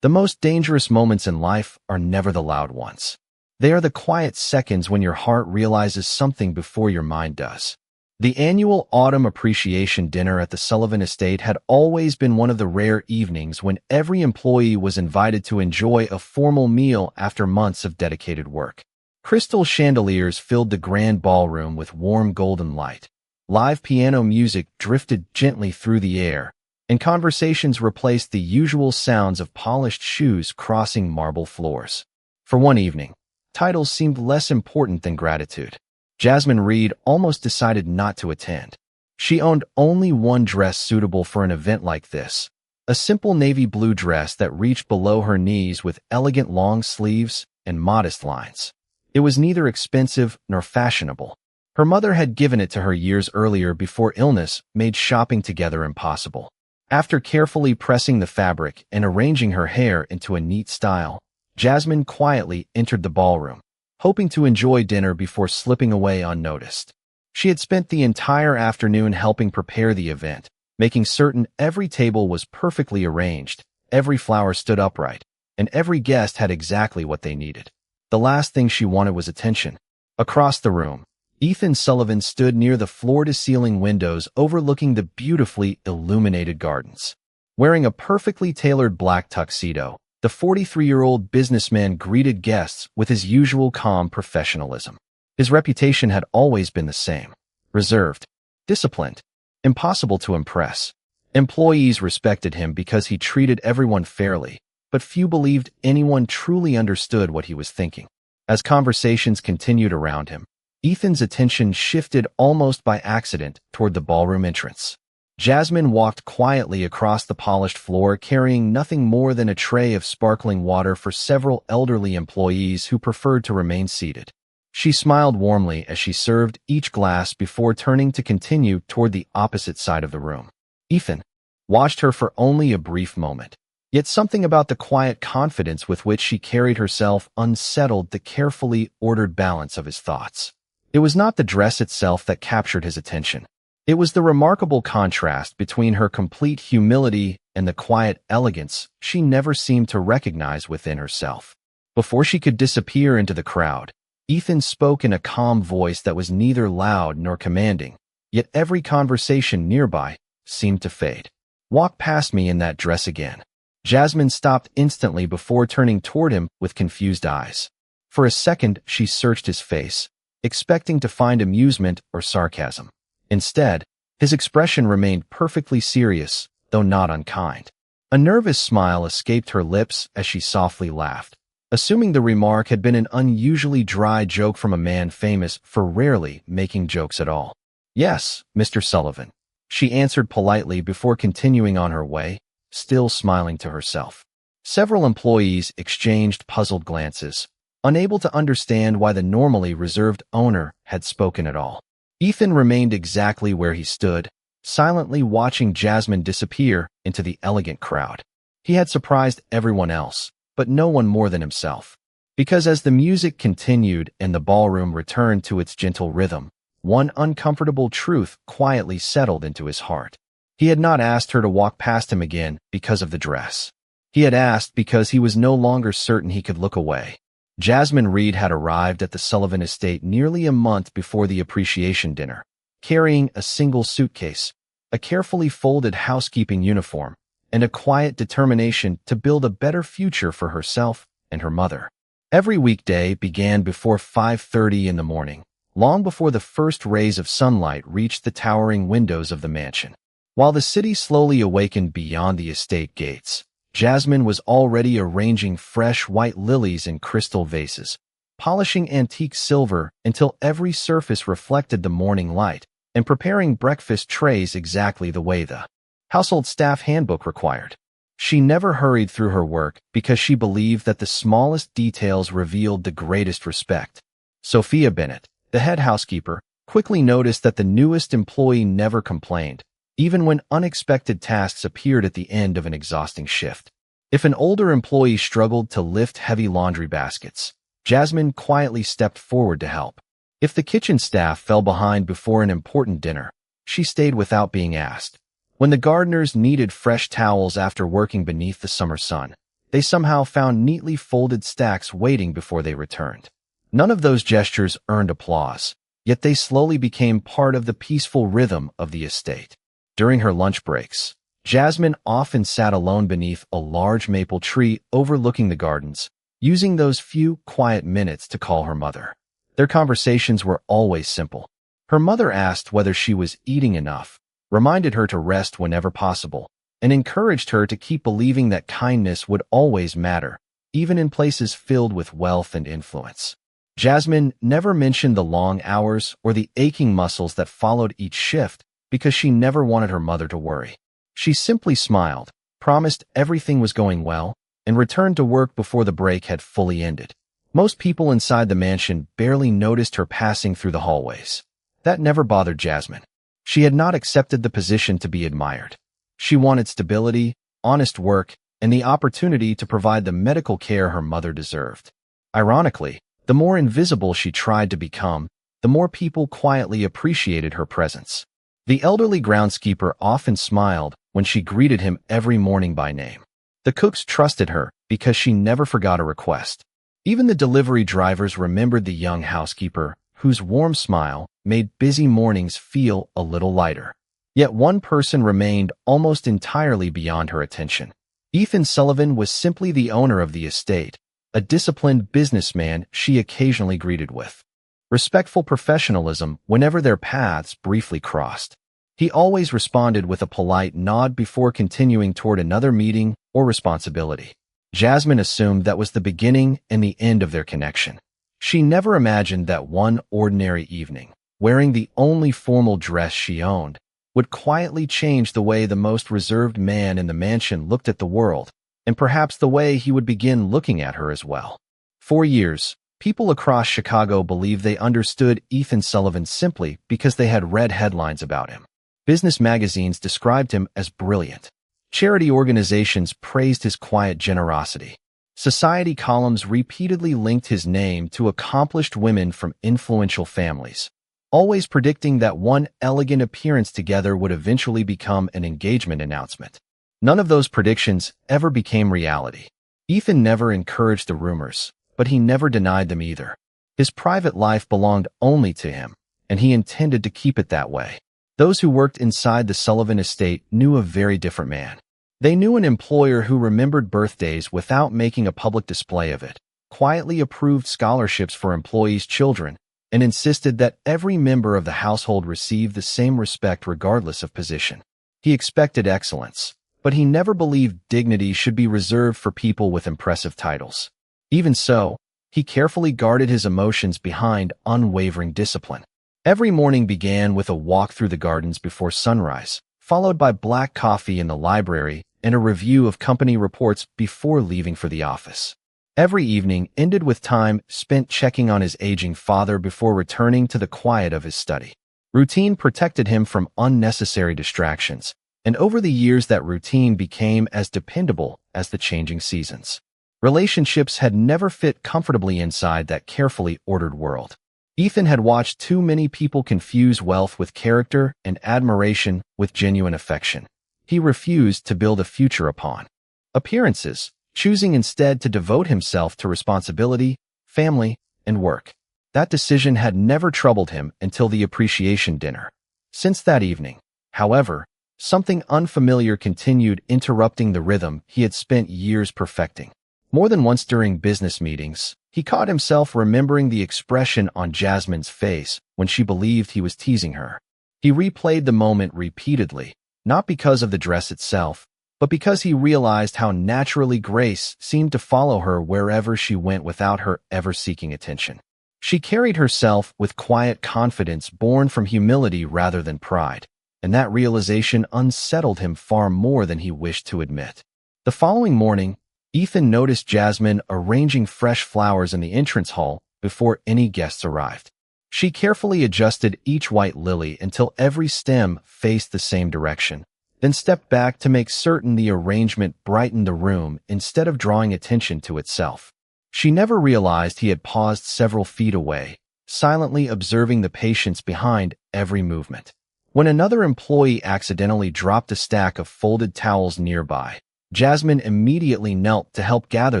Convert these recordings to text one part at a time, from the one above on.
The most dangerous moments in life are never the loud ones. They are the quiet seconds when your heart realizes something before your mind does. The annual Autumn Appreciation Dinner at the Sullivan Estate had always been one of the rare evenings when every employee was invited to enjoy a formal meal after months of dedicated work. Crystal chandeliers filled the grand ballroom with warm golden light. Live piano music drifted gently through the air, and conversations replaced the usual sounds of polished shoes crossing marble floors. For one evening, titles seemed less important than gratitude. Jasmine Reed almost decided not to attend. She owned only one dress suitable for an event like this, a simple navy blue dress that reached below her knees with elegant long sleeves and modest lines. It was neither expensive nor fashionable. Her mother had given it to her years earlier before illness made shopping together impossible. After carefully pressing the fabric and arranging her hair into a neat style, Jasmine quietly entered the ballroom, hoping to enjoy dinner before slipping away unnoticed. She had spent the entire afternoon helping prepare the event, making certain every table was perfectly arranged, every flower stood upright, and every guest had exactly what they needed. The last thing she wanted was attention. Across the room, Ethan Sullivan stood near the floor-to-ceiling windows overlooking the beautifully illuminated gardens. Wearing a perfectly tailored black tuxedo, the 43-year-old businessman greeted guests with his usual calm professionalism. His reputation had always been the same: reserved, disciplined, impossible to impress. Employees respected him because he treated everyone fairly, but few believed anyone truly understood what he was thinking. As conversations continued around him, Ethan's attention shifted almost by accident toward the ballroom entrance. Jasmine walked quietly across the polished floor, carrying nothing more than a tray of sparkling water for several elderly employees who preferred to remain seated. She smiled warmly as she served each glass before turning to continue toward the opposite side of the room. Ethan watched her for only a brief moment, yet something about the quiet confidence with which she carried herself unsettled the carefully ordered balance of his thoughts. It was not the dress itself that captured his attention. It was the remarkable contrast between her complete humility and the quiet elegance she never seemed to recognize within herself. Before she could disappear into the crowd, Ethan spoke in a calm voice that was neither loud nor commanding, yet every conversation nearby seemed to fade. "Walk past me in that dress again." Jasmine stopped instantly before turning toward him with confused eyes. For a second, she searched his face, expecting to find amusement or sarcasm. Instead, his expression remained perfectly serious, though not unkind. A nervous smile escaped her lips as she softly laughed, assuming the remark had been an unusually dry joke from a man famous for rarely making jokes at all. "Yes, Mr. Sullivan," she answered politely before continuing on her way, still smiling to herself. Several employees exchanged puzzled glances, unable to understand why the normally reserved owner had spoken at all. Ethan remained exactly where he stood, silently watching Jasmine disappear into the elegant crowd. He had surprised everyone else, but no one more than himself. Because as the music continued and the ballroom returned to its gentle rhythm, one uncomfortable truth quietly settled into his heart. He had not asked her to walk past him again because of the dress. He had asked because he was no longer certain he could look away. Jasmine Reed had arrived at the Sullivan Estate nearly a month before the appreciation dinner, carrying a single suitcase, a carefully folded housekeeping uniform, and a quiet determination to build a better future for herself and her mother. Every weekday began before 5:30 in the morning, long before the first rays of sunlight reached the towering windows of the mansion. While the city slowly awakened beyond the estate gates, Jasmine was already arranging fresh white lilies in crystal vases, polishing antique silver until every surface reflected the morning light, and preparing breakfast trays exactly the way the household staff handbook required. She never hurried through her work because she believed that the smallest details revealed the greatest respect. Sophia Bennett, the head housekeeper, quickly noticed that the newest employee never complained, even when unexpected tasks appeared at the end of an exhausting shift. If an older employee struggled to lift heavy laundry baskets, Jasmine quietly stepped forward to help. If the kitchen staff fell behind before an important dinner, she stayed without being asked. When the gardeners needed fresh towels after working beneath the summer sun, they somehow found neatly folded stacks waiting before they returned. None of those gestures earned applause, yet they slowly became part of the peaceful rhythm of the estate. During her lunch breaks, Jasmine often sat alone beneath a large maple tree overlooking the gardens, using those few quiet minutes to call her mother. Their conversations were always simple. Her mother asked whether she was eating enough, reminded her to rest whenever possible, and encouraged her to keep believing that kindness would always matter, even in places filled with wealth and influence. Jasmine never mentioned the long hours or the aching muscles that followed each shift because she never wanted her mother to worry. She simply smiled, promised everything was going well, and returned to work before the break had fully ended. Most people inside the mansion barely noticed her passing through the hallways. That never bothered Jasmine. She had not accepted the position to be admired. She wanted stability, honest work, and the opportunity to provide the medical care her mother deserved. Ironically, the more invisible she tried to become, the more people quietly appreciated her presence. The elderly groundskeeper often smiled when she greeted him every morning by name. The cooks trusted her because she never forgot a request. Even the delivery drivers remembered the young housekeeper, whose warm smile made busy mornings feel a little lighter. Yet one person remained almost entirely beyond her attention. Ethan Sullivan was simply the owner of the estate, a disciplined businessman she occasionally greeted with respectful professionalism whenever their paths briefly crossed. He always responded with a polite nod before continuing toward another meeting or responsibility. Jasmine assumed that was the beginning and the end of their connection. She never imagined that one ordinary evening, wearing the only formal dress she owned, would quietly change the way the most reserved man in the mansion looked at the world, and perhaps the way he would begin looking at her as well. For years, people across Chicago believed they understood Ethan Sullivan simply because they had read headlines about him. Business magazines described him as brilliant. Charity organizations praised his quiet generosity. Society columns repeatedly linked his name to accomplished women from influential families, always predicting that one elegant appearance together would eventually become an engagement announcement. None of those predictions ever became reality. Ethan never encouraged the rumors, but he never denied them either. His private life belonged only to him, and he intended to keep it that way. Those who worked inside the Sullivan estate knew a very different man. They knew an employer who remembered birthdays without making a public display of it, quietly approved scholarships for employees' children, and insisted that every member of the household receive the same respect regardless of position. He expected excellence, but he never believed dignity should be reserved for people with impressive titles. Even so, he carefully guarded his emotions behind unwavering discipline. Every morning began with a walk through the gardens before sunrise, followed by black coffee in the library and a review of company reports before leaving for the office. Every evening ended with time spent checking on his aging father before returning to the quiet of his study. Routine protected him from unnecessary distractions, and over the years that routine became as dependable as the changing seasons. Relationships had never fit comfortably inside that carefully ordered world. Ethan had watched too many people confuse wealth with character and admiration with genuine affection. He refused to build a future upon appearances, choosing instead to devote himself to responsibility, family, and work. That decision had never troubled him until the appreciation dinner. Since that evening, however, something unfamiliar continued interrupting the rhythm he had spent years perfecting. More than once during business meetings, he caught himself remembering the expression on Jasmine's face when she believed he was teasing her. He replayed the moment repeatedly, not because of the dress itself, but because he realized how naturally grace seemed to follow her wherever she went without her ever seeking attention. She carried herself with quiet confidence born from humility rather than pride, and that realization unsettled him far more than he wished to admit. The following morning, Ethan noticed Jasmine arranging fresh flowers in the entrance hall before any guests arrived. She carefully adjusted each white lily until every stem faced the same direction, then stepped back to make certain the arrangement brightened the room instead of drawing attention to itself. She never realized he had paused several feet away, silently observing the patience behind every movement. When another employee accidentally dropped a stack of folded towels nearby, Jasmine immediately knelt to help gather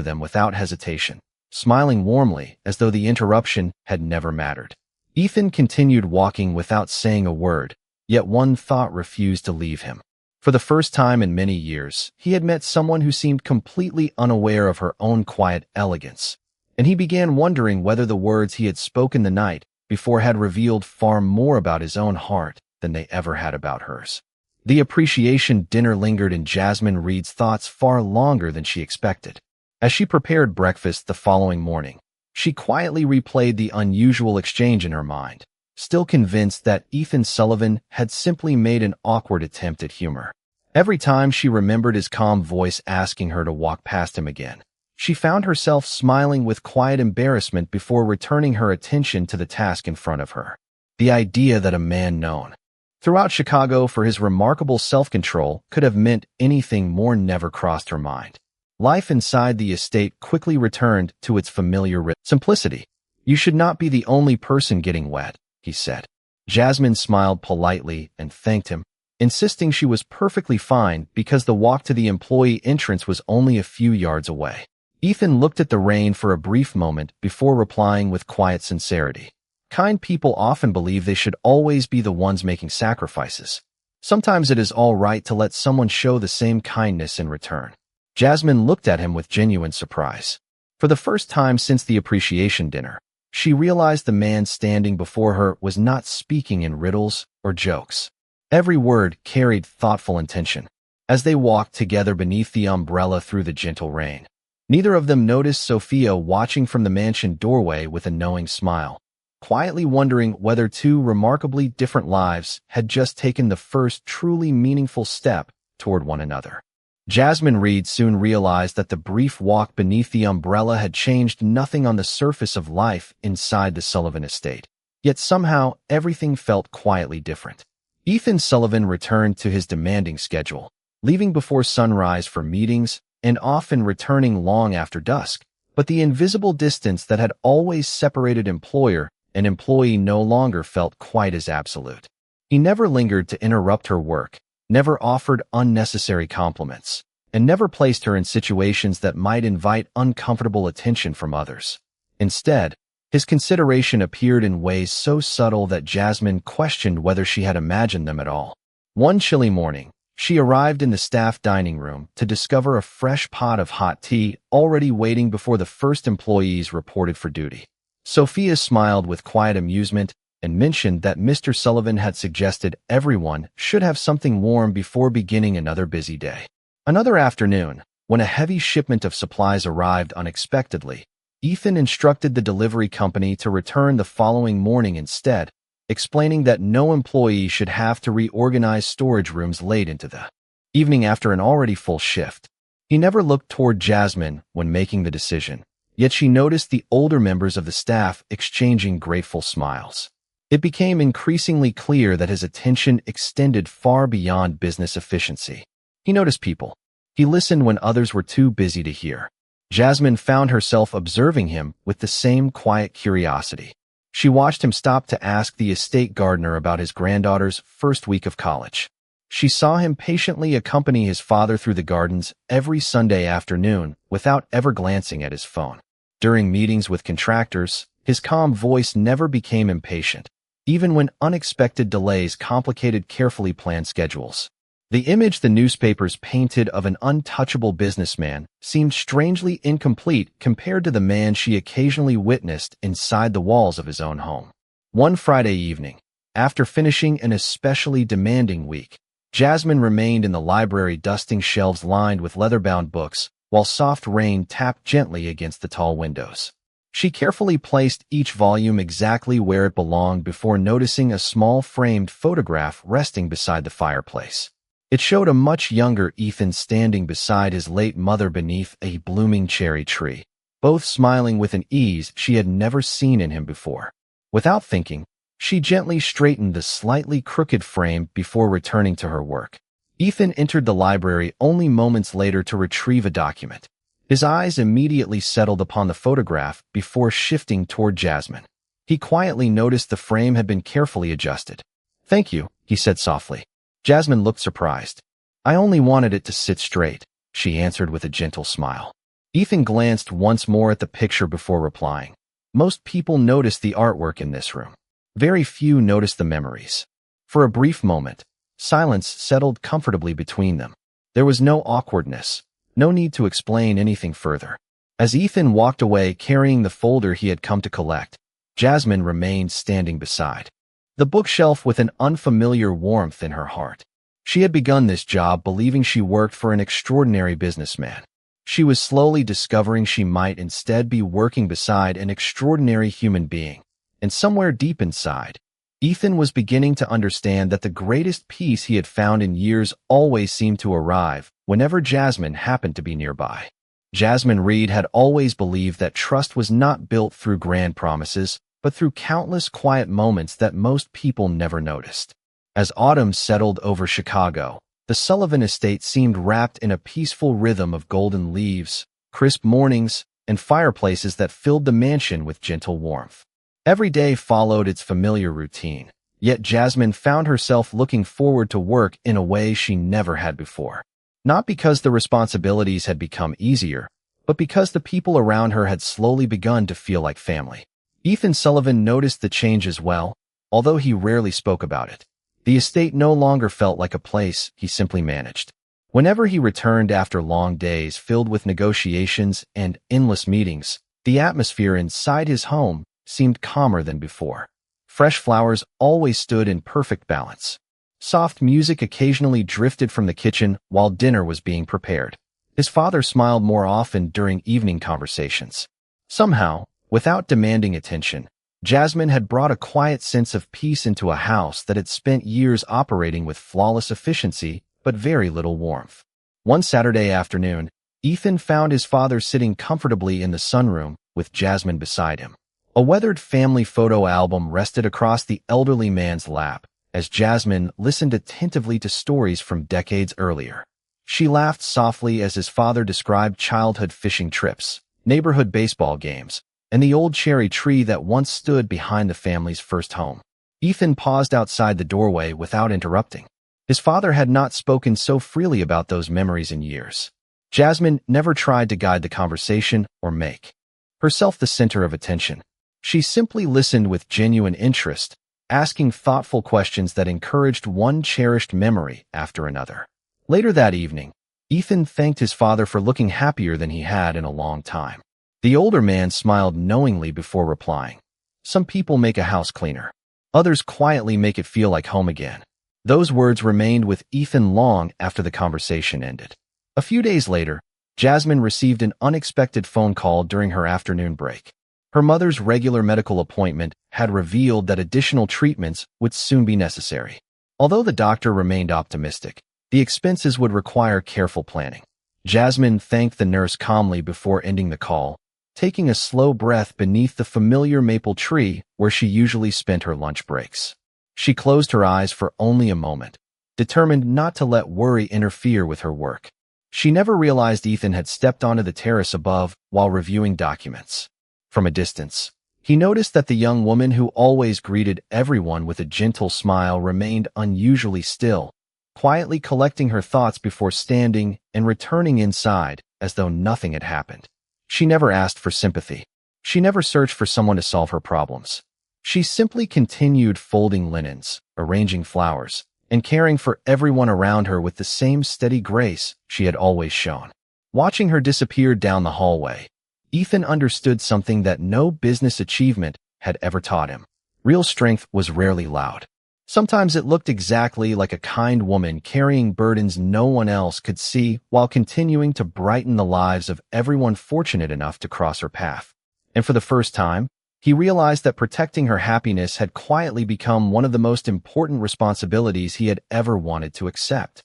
them without hesitation, smiling warmly as though the interruption had never mattered. Ethan continued walking without saying a word, yet one thought refused to leave him. For the first time in many years, he had met someone who seemed completely unaware of her own quiet elegance, and he began wondering whether the words he had spoken the night before had revealed far more about his own heart than they ever had about hers. The appreciation dinner lingered in Jasmine Reed's thoughts far longer than she expected. As she prepared breakfast the following morning, she quietly replayed the unusual exchange in her mind, still convinced that Ethan Sullivan had simply made an awkward attempt at humor. Every time she remembered his calm voice asking her to walk past him again, she found herself smiling with quiet embarrassment before returning her attention to the task in front of her. The idea that a man known throughout Chicago for his remarkable self-control could have meant anything more never crossed her mind. Life inside the estate quickly returned to its familiar simplicity. "You should not be the only person getting wet," he said. Jasmine smiled politely and thanked him, insisting she was perfectly fine because the walk to the employee entrance was only a few yards away. Ethan looked at the rain for a brief moment before replying with quiet sincerity. Kind people often believe they should always be the ones making sacrifices. Sometimes it is all right to let someone show the same kindness in return. Jasmine looked at him with genuine surprise. For the first time since the appreciation dinner, she realized the man standing before her was not speaking in riddles or jokes. Every word carried thoughtful intention. As they walked together beneath the umbrella through the gentle rain, neither of them noticed Sophia watching from the mansion doorway with a knowing smile, quietly wondering whether two remarkably different lives had just taken the first truly meaningful step toward one another. Jasmine Reed soon realized that the brief walk beneath the umbrella had changed nothing on the surface of life inside the Sullivan estate. Yet somehow, everything felt quietly different. Ethan Sullivan returned to his demanding schedule, leaving before sunrise for meetings and often returning long after dusk. But the invisible distance that had always separated employer and employee no longer felt quite as absolute. He never lingered to interrupt her work, never offered unnecessary compliments, and never placed her in situations that might invite uncomfortable attention from others. Instead, his consideration appeared in ways so subtle that Jasmine questioned whether she had imagined them at all. One chilly morning, she arrived in the staff dining room to discover a fresh pot of hot tea already waiting before the first employees reported for duty. Sophia smiled with quiet amusement and mentioned that Mr. Sullivan had suggested everyone should have something warm before beginning another busy day. Another afternoon, when a heavy shipment of supplies arrived unexpectedly, Ethan instructed the delivery company to return the following morning instead, explaining that no employee should have to reorganize storage rooms late into the evening after an already full shift. He never looked toward Jasmine when making the decision, yet she noticed the older members of the staff exchanging grateful smiles. It became increasingly clear that his attention extended far beyond business efficiency. He noticed people. He listened when others were too busy to hear. Jasmine found herself observing him with the same quiet curiosity. She watched him stop to ask the estate gardener about his granddaughter's first week of college. She saw him patiently accompany his father through the gardens every Sunday afternoon without ever glancing at his phone. During meetings with contractors, his calm voice never became impatient, even when unexpected delays complicated carefully planned schedules. The image the newspapers painted of an untouchable businessman seemed strangely incomplete compared to the man she occasionally witnessed inside the walls of his own home. One Friday evening, after finishing an especially demanding week, Jasmine remained in the library dusting shelves lined with leather-bound books while soft rain tapped gently against the tall windows. She carefully placed each volume exactly where it belonged before noticing a small framed photograph resting beside the fireplace. It showed a much younger Ethan standing beside his late mother beneath a blooming cherry tree, both smiling with an ease she had never seen in him before. Without thinking, she gently straightened the slightly crooked frame before returning to her work. Ethan entered the library only moments later to retrieve a document. His eyes immediately settled upon the photograph before shifting toward Jasmine. He quietly noticed the frame had been carefully adjusted. "Thank you," he said softly. Jasmine looked surprised. "I only wanted it to sit straight." she answered with a gentle smile. Ethan glanced once more at the picture before replying. Most people noticed the artwork in this room. Very few noticed the memories. For a brief moment, silence settled comfortably between them. There was no awkwardness, no need to explain anything further. As Ethan walked away carrying the folder he had come to collect, Jasmine remained standing beside the bookshelf with an unfamiliar warmth in her heart. She had begun this job believing she worked for an extraordinary businessman. She was slowly discovering she might instead be working beside an extraordinary human being. And somewhere deep inside, Ethan was beginning to understand that the greatest peace he had found in years always seemed to arrive whenever Jasmine happened to be nearby. Jasmine Reed had always believed that trust was not built through grand promises, but through countless quiet moments that most people never noticed. As autumn settled over Chicago, the Sullivan estate seemed wrapped in a peaceful rhythm of golden leaves, crisp mornings, and fireplaces that filled the mansion with gentle warmth. Every day followed its familiar routine, yet Jasmine found herself looking forward to work in a way she never had before. Not because the responsibilities had become easier, but because the people around her had slowly begun to feel like family. Ethan Sullivan noticed the change as well, although he rarely spoke about it. The estate no longer felt like a place he simply managed. Whenever he returned after long days filled with negotiations and endless meetings, the atmosphere inside his home seemed calmer than before. Fresh flowers always stood in perfect balance. Soft music occasionally drifted from the kitchen while dinner was being prepared. His father smiled more often during evening conversations. Somehow, without demanding attention, Jasmine had brought a quiet sense of peace into a house that had spent years operating with flawless efficiency but very little warmth. One Saturday afternoon, Ethan found his father sitting comfortably in the sunroom with Jasmine beside him. A weathered family photo album rested across the elderly man's lap as Jasmine listened attentively to stories from decades earlier. She laughed softly as his father described childhood fishing trips, neighborhood baseball games, and the old cherry tree that once stood behind the family's first home. Ethan paused outside the doorway without interrupting. His father had not spoken so freely about those memories in years. Jasmine never tried to guide the conversation or make herself the center of attention. She simply listened with genuine interest, asking thoughtful questions that encouraged one cherished memory after another. Later that evening, Ethan thanked his father for looking happier than he had in a long time. The older man smiled knowingly before replying. Some people make a house cleaner. Others quietly make it feel like home again. Those words remained with Ethan long after the conversation ended. A few days later, Jasmine received an unexpected phone call during her afternoon break. Her mother's regular medical appointment had revealed that additional treatments would soon be necessary. Although the doctor remained optimistic, the expenses would require careful planning. Jasmine thanked the nurse calmly before ending the call, taking a slow breath beneath the familiar maple tree where she usually spent her lunch breaks. She closed her eyes for only a moment, determined not to let worry interfere with her work. She never realized Ethan had stepped onto the terrace above while reviewing documents. From a distance, he noticed that the young woman who always greeted everyone with a gentle smile remained unusually still, quietly collecting her thoughts before standing and returning inside as though nothing had happened. She never asked for sympathy. She never searched for someone to solve her problems. She simply continued folding linens, arranging flowers, and caring for everyone around her with the same steady grace she had always shown. Watching her disappear down the hallway, Ethan understood something that no business achievement had ever taught him. Real strength was rarely loud. Sometimes it looked exactly like a kind woman carrying burdens no one else could see while continuing to brighten the lives of everyone fortunate enough to cross her path. And for the first time, he realized that protecting her happiness had quietly become one of the most important responsibilities he had ever wanted to accept.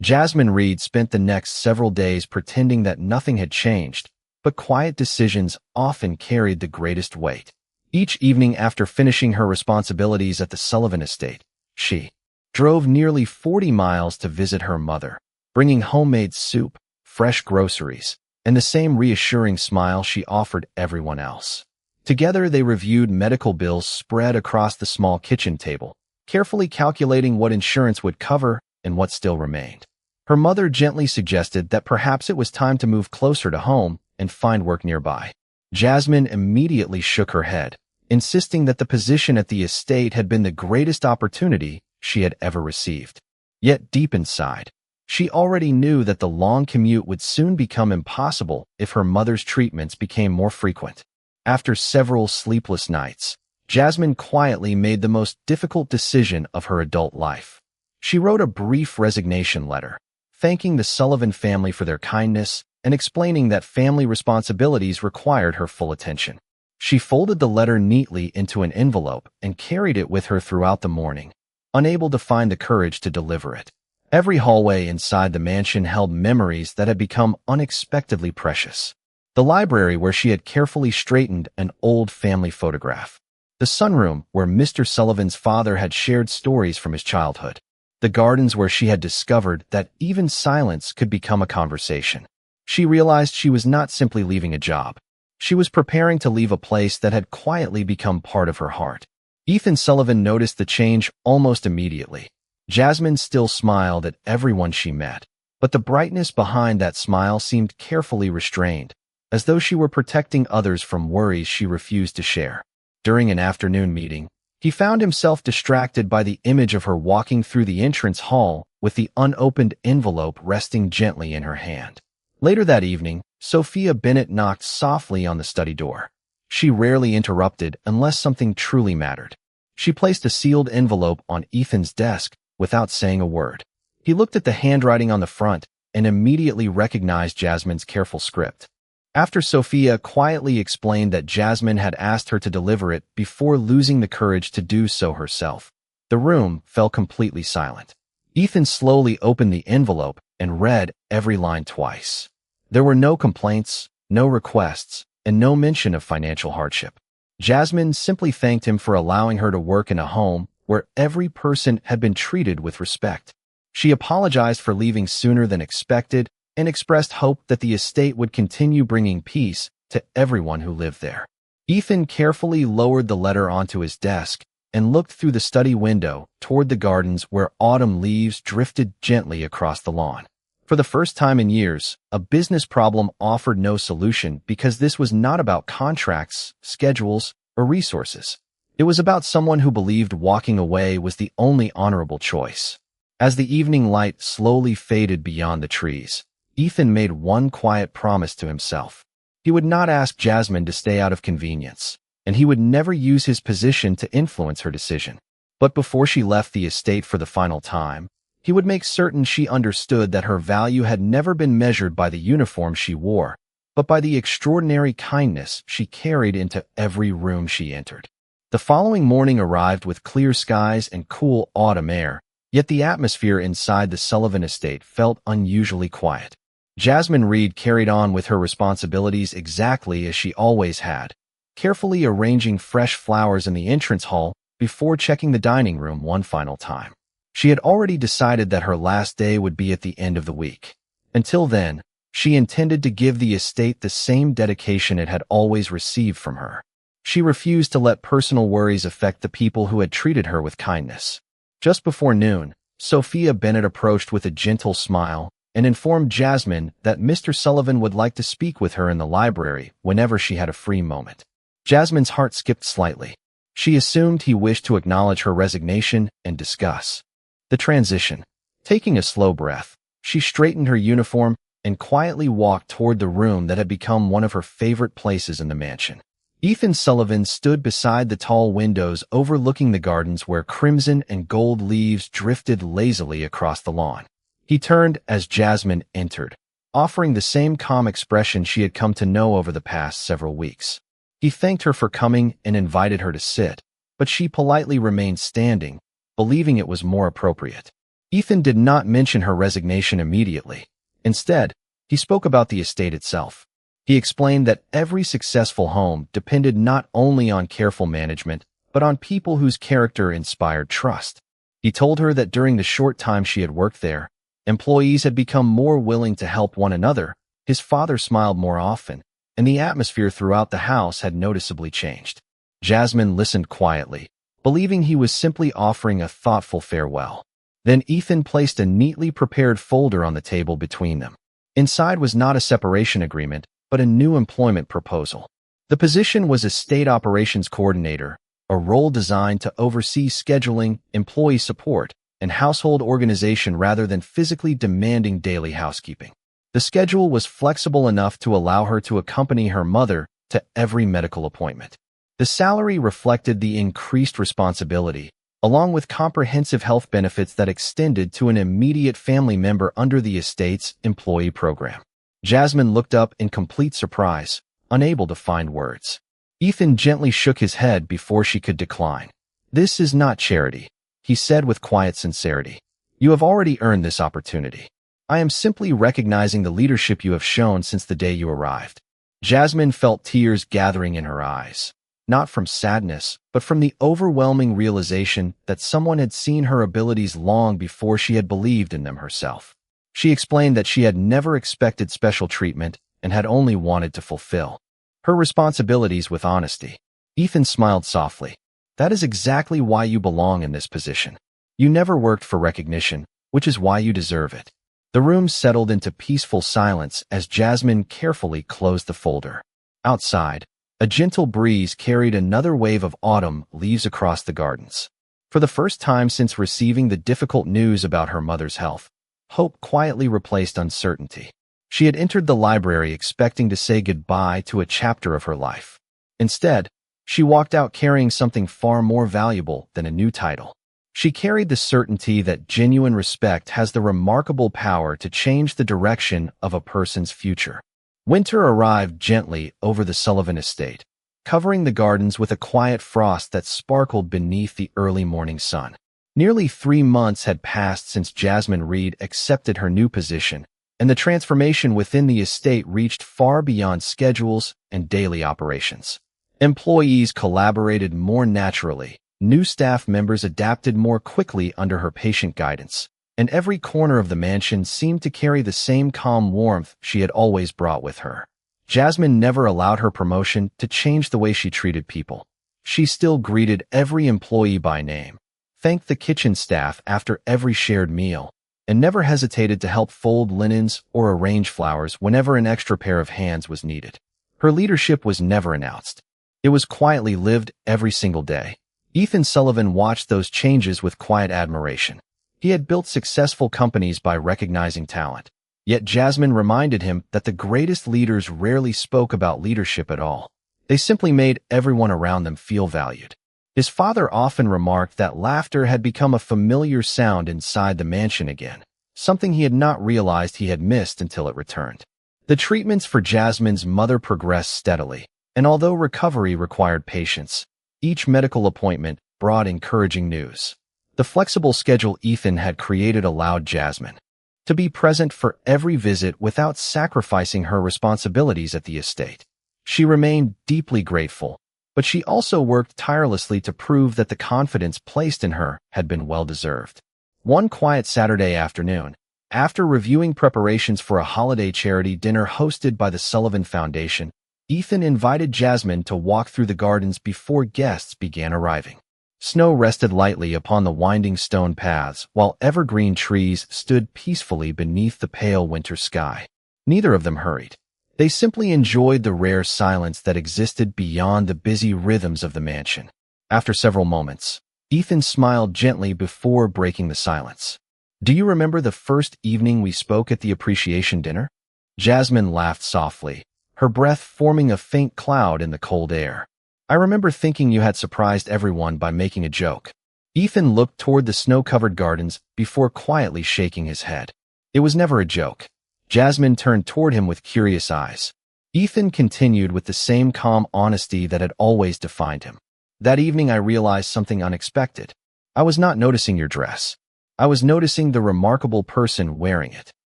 Jasmine Reed spent the next several days pretending that nothing had changed, but quiet decisions often carried the greatest weight. Each evening after finishing her responsibilities at the Sullivan estate, she drove nearly 40 miles to visit her mother, bringing homemade soup, fresh groceries, and the same reassuring smile she offered everyone else. Together they reviewed medical bills spread across the small kitchen table, carefully calculating what insurance would cover and what still remained. Her mother gently suggested that perhaps it was time to move closer to home and find work nearby. Jasmine immediately shook her head, insisting that the position at the estate had been the greatest opportunity she had ever received. Yet deep inside, she already knew that the long commute would soon become impossible if her mother's treatments became more frequent. After several sleepless nights, Jasmine quietly made the most difficult decision of her adult life. She wrote a brief resignation letter, thanking the Sullivan family for their kindness and explaining that family responsibilities required her full attention. She folded the letter neatly into an envelope and carried it with her throughout the morning, unable to find the courage to deliver it. Every hallway inside the mansion held memories that had become unexpectedly precious. The library where she had carefully straightened an old family photograph. The sunroom where Mr. Sullivan's father had shared stories from his childhood. The gardens where she had discovered that even silence could become a conversation. She realized she was not simply leaving a job. She was preparing to leave a place that had quietly become part of her heart. Ethan Sullivan noticed the change almost immediately. Jasmine still smiled at everyone she met, but the brightness behind that smile seemed carefully restrained, as though she were protecting others from worries she refused to share. During an afternoon meeting, he found himself distracted by the image of her walking through the entrance hall with the unopened envelope resting gently in her hand. Later that evening, Sophia Bennett knocked softly on the study door. She rarely interrupted unless something truly mattered. She placed a sealed envelope on Ethan's desk without saying a word. He looked at the handwriting on the front and immediately recognized Jasmine's careful script. After Sophia quietly explained that Jasmine had asked her to deliver it before losing the courage to do so herself, the room fell completely silent. Ethan slowly opened the envelope and read every line twice. There were no complaints, no requests, and no mention of financial hardship. Jasmine simply thanked him for allowing her to work in a home where every person had been treated with respect. She apologized for leaving sooner than expected and expressed hope that the estate would continue bringing peace to everyone who lived there. Ethan carefully lowered the letter onto his desk and looked through the study window toward the gardens where autumn leaves drifted gently across the lawn. For the first time in years, a business problem offered no solution because this was not about contracts, schedules, or resources. It was about someone who believed walking away was the only honorable choice. As the evening light slowly faded beyond the trees, Ethan made one quiet promise to himself. He would not ask Jasmine to stay out of convenience, and he would never use his position to influence her decision. But before she left the estate for the final time, he would make certain she understood that her value had never been measured by the uniform she wore, but by the extraordinary kindness she carried into every room she entered. The following morning arrived with clear skies and cool autumn air, yet the atmosphere inside the Sullivan estate felt unusually quiet. Jasmine Reed carried on with her responsibilities exactly as she always had, carefully arranging fresh flowers in the entrance hall before checking the dining room one final time. She had already decided that her last day would be at the end of the week. Until then, she intended to give the estate the same dedication it had always received from her. She refused to let personal worries affect the people who had treated her with kindness. Just before noon, Sophia Bennett approached with a gentle smile and informed Jasmine that Mr. Sullivan would like to speak with her in the library whenever she had a free moment. Jasmine's heart skipped slightly. She assumed he wished to acknowledge her resignation and discuss the transition. Taking a slow breath, she straightened her uniform and quietly walked toward the room that had become one of her favorite places in the mansion. Ethan Sullivan stood beside the tall windows overlooking the gardens where crimson and gold leaves drifted lazily across the lawn. He turned as Jasmine entered, offering the same calm expression she had come to know over the past several weeks. He thanked her for coming and invited her to sit, but she politely remained standing, believing it was more appropriate. Ethan did not mention her resignation immediately. Instead, he spoke about the estate itself. He explained that every successful home depended not only on careful management, but on people whose character inspired trust. He told her that during the short time she had worked there, employees had become more willing to help one another, his father smiled more often, and the atmosphere throughout the house had noticeably changed. Jasmine listened quietly, believing he was simply offering a thoughtful farewell. Then Ethan placed a neatly prepared folder on the table between them. Inside was not a separation agreement, but a new employment proposal. The position was Estate Operations Coordinator, a role designed to oversee scheduling, employee support, and household organization rather than physically demanding daily housekeeping. The schedule was flexible enough to allow her to accompany her mother to every medical appointment. The salary reflected the increased responsibility, along with comprehensive health benefits that extended to an immediate family member under the estate's employee program. Jasmine looked up in complete surprise, unable to find words. Ethan gently shook his head before she could decline. "This is not charity," he said with quiet sincerity. "You have already earned this opportunity. I am simply recognizing the leadership you have shown since the day you arrived." Jasmine felt tears gathering in her eyes, not from sadness, but from the overwhelming realization that someone had seen her abilities long before she had believed in them herself. She explained that she had never expected special treatment and had only wanted to fulfill her responsibilities with honesty. Ethan smiled softly. "That is exactly why you belong in this position. You never worked for recognition, which is why you deserve it." The room settled into peaceful silence as Jasmine carefully closed the folder. Outside, a gentle breeze carried another wave of autumn leaves across the gardens. For the first time since receiving the difficult news about her mother's health, hope quietly replaced uncertainty. She had entered the library expecting to say goodbye to a chapter of her life. Instead, she walked out carrying something far more valuable than a new title. She carried the certainty that genuine respect has the remarkable power to change the direction of a person's future. Winter arrived gently over the Sullivan estate, covering the gardens with a quiet frost that sparkled beneath the early morning sun. Nearly 3 months had passed since Jasmine Reed accepted her new position, and the transformation within the estate reached far beyond schedules and daily operations. Employees collaborated more naturally, new staff members adapted more quickly under her patient guidance, and every corner of the mansion seemed to carry the same calm warmth she had always brought with her. Jasmine never allowed her promotion to change the way she treated people. She still greeted every employee by name, thanked the kitchen staff after every shared meal, and never hesitated to help fold linens or arrange flowers whenever an extra pair of hands was needed. Her leadership was never announced. It was quietly lived every single day. Ethan Sullivan watched those changes with quiet admiration. He had built successful companies by recognizing talent. Yet Jasmine reminded him that the greatest leaders rarely spoke about leadership at all. They simply made everyone around them feel valued. His father often remarked that laughter had become a familiar sound inside the mansion again, something he had not realized he had missed until it returned. The treatments for Jasmine's mother progressed steadily, and although recovery required patience, each medical appointment brought encouraging news. The flexible schedule Ethan had created allowed Jasmine to be present for every visit without sacrificing her responsibilities at the estate. She remained deeply grateful, but she also worked tirelessly to prove that the confidence placed in her had been well-deserved. One quiet Saturday afternoon, after reviewing preparations for a holiday charity dinner hosted by the Sullivan Foundation, Ethan invited Jasmine to walk through the gardens before guests began arriving. Snow rested lightly upon the winding stone paths, while evergreen trees stood peacefully beneath the pale winter sky. Neither of them hurried. They simply enjoyed the rare silence that existed beyond the busy rhythms of the mansion. After several moments, Ethan smiled gently before breaking the silence. "Do you remember the first evening we spoke at the appreciation dinner?" Jasmine laughed softly, her breath forming a faint cloud in the cold air. "I remember thinking you had surprised everyone by making a joke." Ethan looked toward the snow-covered gardens before quietly shaking his head. "It was never a joke." Jasmine turned toward him with curious eyes. Ethan continued with the same calm honesty that had always defined him. "That evening I realized something unexpected. I was not noticing your dress. I was noticing the remarkable person wearing it.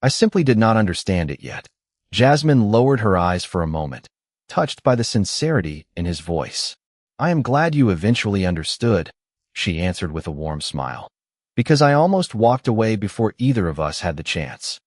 I simply did not understand it yet." Jasmine lowered her eyes for a moment, touched by the sincerity in his voice. "I am glad you eventually understood," she answered with a warm smile, "because I almost walked away before either of us had the chance."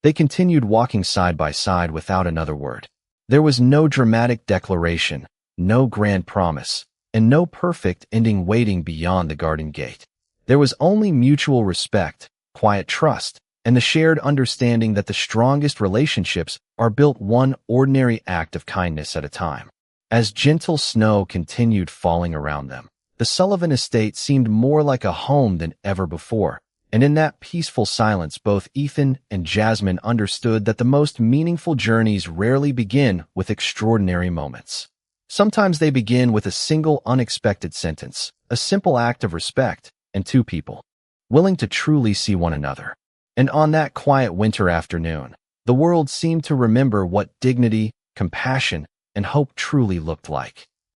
They continued walking side by side without another word. There was no dramatic declaration, no grand promise, and no perfect ending waiting beyond the garden gate. There was only mutual respect, quiet trust, and the shared understanding that the strongest relationships are built one ordinary act of kindness at a time. As gentle snow continued falling around them, the Sullivan estate seemed more like a home than ever before, and in that peaceful silence both Ethan and Jasmine understood that the most meaningful journeys rarely begin with extraordinary moments. Sometimes they begin with a single unexpected sentence, a simple act of respect, and two people willing to truly see one another. And on that quiet winter afternoon, the world seemed to remember what dignity, compassion, and hope truly looked like.